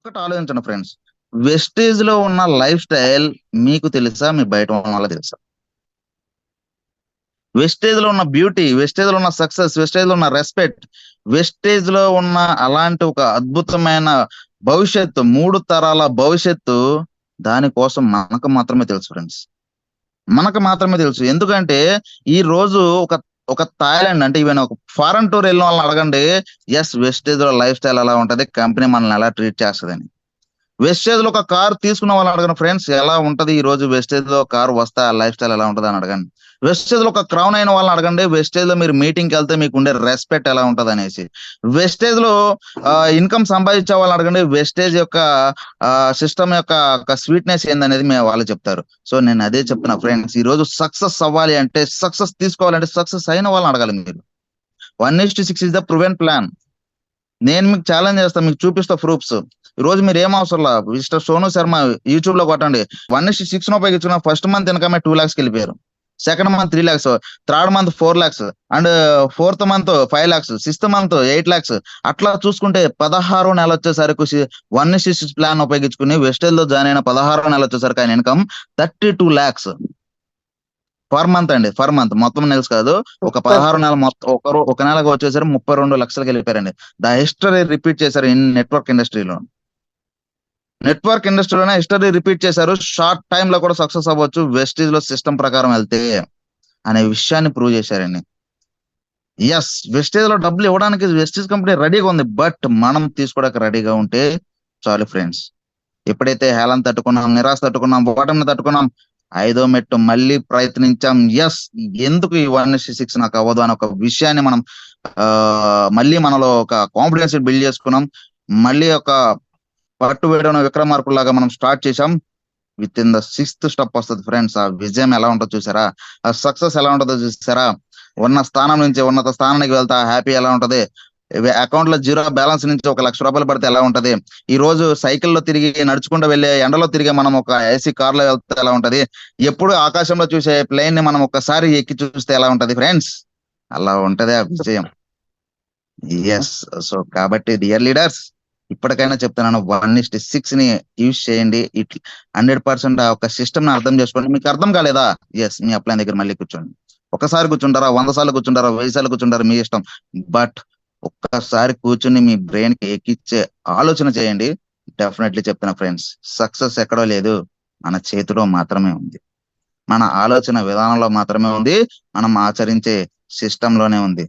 ఒక్కటి ఆలోచించండి friends. Wastage లో ఉన్న లైఫ్ స్టైల్ మీకు తెలుసా? మీ బయట ఉన్న వాళ్ళకి తెలుసా? వెస్టేజ్ లో ఉన్న బ్యూటీ, వెస్టేజ్ లో ఉన్న సక్సెస్, వెస్టేజ్ లో ఉన్న రెస్పెక్ట్, వెస్టేజ్ లో ఉన్న అలాంటి ఒక అద్భుతమైన భవిష్యత్తు, 3 తరాల భవిష్యత్తు, దానికోసం మనకు మాత్రమే తెలుసు ఫ్రెండ్స్. మనకు మాత్రమే తెలుసు. ఎందుకంటే ఈ రోజు ఒక ఒక థాయిలాండ్ అంటే ఈవెన్ ఒక ఫారెన్ టూర్ వెళ్ళిన వాళ్ళని అడగండి. ఎస్, వెస్టేజ్ లో లైఫ్ స్టైల్ ఎలా ఉంటది, కంపెనీ మనల్ని ఎలా ట్రీట్ చేస్తుందని. వెస్టేజ్ లో ఒక కార్ తీసుకున్న వాళ్ళని అడగండి ఫ్రెండ్స్, ఎలా ఉంటది ఈ రోజు వెస్టేజ్ లో కార్ వస్తే ఆ లైఫ్ స్టైల్ ఎలా ఉంటది అని అడగండి. వెస్టేజ్ లో ఒక క్రౌన్ అయిన వాళ్ళని అడగండి, వెస్టేజ్ లో మీరు మీటింగ్ కి వెళ్తే మీకు ఉండే రెస్పెక్ట్ ఎలా ఉంటది అనేసి. వెస్టేజ్ లో ఇన్కమ్ సంపాదించే వాళ్ళని అడగండి, వెస్టేజ్ యొక్క సిస్టమ్ యొక్క స్వీట్నెస్ ఏందనేది మేము వాళ్ళు చెప్తారు. సో నేను అదే చెప్తున్నా ఫ్రెండ్స్, ఈ రోజు సక్సెస్ అవ్వాలి అంటే, సక్సెస్ తీసుకోవాలంటే సక్సెస్ అయిన వాళ్ళని అడగాలి మీరు. 1:6 ఇస్ ద ప్రూవెన్ ప్లాన్. నేను మీకు ఛాలెంజ్ చేస్తాను, మీకు చూపిస్తా ప్రూఫ్స్. ఈ రోజు మీరు ఏం అవసరం లా, మిస్టర్ సోను శర్మ యూట్యూబ్ లో కొట్టండి. 1:6 ఉపయోగించుకున్న ఫస్ట్ మంత్ ఇన్కమ్ 2 lakhs కి వెళ్ళిపోయారు. Second month 3 lakhs, third month 4 lakhs, and fourth month 5 lakhs, sixth month 8 lakhs. అట్లా చూసుకుంటే 16 నెల వచ్చేసరికి 1:6 ప్లాన్ ఉపయోగించుకుని వెస్టేజ్ లో జాయిన్ అయిన 16 నెల వచ్చేసరికి ఆయన ఇన్కమ్ 32 lakhs పర్ మంత్ అండి. పర్ మంత్, మొత్తం నెలస్ కాదు. ఒక 16 నెల మొత్తం ఒక నెలకు వచ్చేసరికి 32 లక్షలకి వెళ్ళిపోయారండి. ద హిస్టరీ రిపీట్ చేశారు ఇన్ నెట్వర్క్ ఇండస్ట్రీలో. నెట్వర్క్ ఇండస్ట్రీలోనే హిస్టరీ రిపీట్ చేశారు. షార్ట్ టైమ్ లో కూడా సక్సెస్ అవ్వచ్చు వెస్టేజ్ లో సిస్టమ్ ప్రకారం వెళ్తే అనే విషయాన్ని ప్రూవ్ చేశారండి. ఎస్, వెస్టేజ్ లో డబ్బులు ఇవ్వడానికి వెస్టేజ్ కంపెనీ రెడీగా ఉంది, బట్ మనం తీసుకోవడానికి రెడీగా ఉంటే చాలు ఫ్రెండ్స్. ఎప్పుడైతే హేళన తట్టుకున్నాం, నిరాశ తట్టుకున్నాం, ఓటమిని తట్టుకున్నాం, 5వ మెట్టు మళ్ళీ ప్రయత్నించాం. ఎస్, ఎందుకు ఈ 1:6 నాకు అవ్వదు అని ఒక విషయాన్ని మనం ఆ మళ్ళీ మనలో ఒక కాన్ఫిడెన్స్ బిల్డ్ చేసుకున్నాం. మళ్ళీ ఒక పట్టు వేయడం విక్రమార్కుల్లాగా మనం స్టార్ట్ చేసాం. With in the 6th step వస్తుంది ఫ్రెండ్స్. ఆ విజయం ఎలా ఉంటుందో చూసారా, ఆ సక్సెస్ ఎలా ఉంటుందో చూసారా, ఉన్న స్థానం నుంచి ఉన్నత స్థానానికి వెళ్తా హ్యాపీ ఎలా ఉంటది, అకౌంట్ లో జీరో బ్యాలెన్స్ నుంచి 1 లక్ష రూపాయలు పడితే ఎలా ఉంటది, ఈ రోజు సైకిల్లో తిరిగి నడుచుకుంటూ వెళ్ళే ఎండలో తిరిగి మనం ఒక ఏసీ కార్ లో వెళ్తే ఎలా ఉంటది, ఎప్పుడు ఆకాశంలో చూసే ప్లేన్ ని మనం ఒక్కసారి ఎక్కి చూస్తే ఎలా ఉంటది ఫ్రెండ్స్, అలా ఉంటది ఆ విజయం. ఎస్. సో కాబట్టి డియర్ లీడర్స్, ఇప్పటికైనా చెప్తున్నాను, 1:6 ని యూజ్ చేయండి. 100% ఆ ఒక సిస్టమ్ ని అర్థం చేసుకోండి. మీకు అర్థం కాలేదా, ఎస్, మీ అప్లైన్ దగ్గర మళ్ళీ కూర్చోండి. ఒకసారి కూర్చుంటారా, 100 సార్లు కూర్చుంటారా, 1000 సార్లు కూర్చుంటారా, మీ ఇష్టం. బట్ ఒక్కసారి కూర్చుని మీ బ్రెయిన్ కి ఎక్కిచ్చే ఆలోచన చేయండి. డెఫినెట్లీ చెప్తున్నా ఫ్రెండ్స్, సక్సెస్ ఎక్కడో లేదు, మన చేతిలో మాత్రమే ఉంది. మన ఆలోచన విధానంలో మాత్రమే ఉంది, మనం ఆచరించే సిస్టమ్ లోనే ఉంది.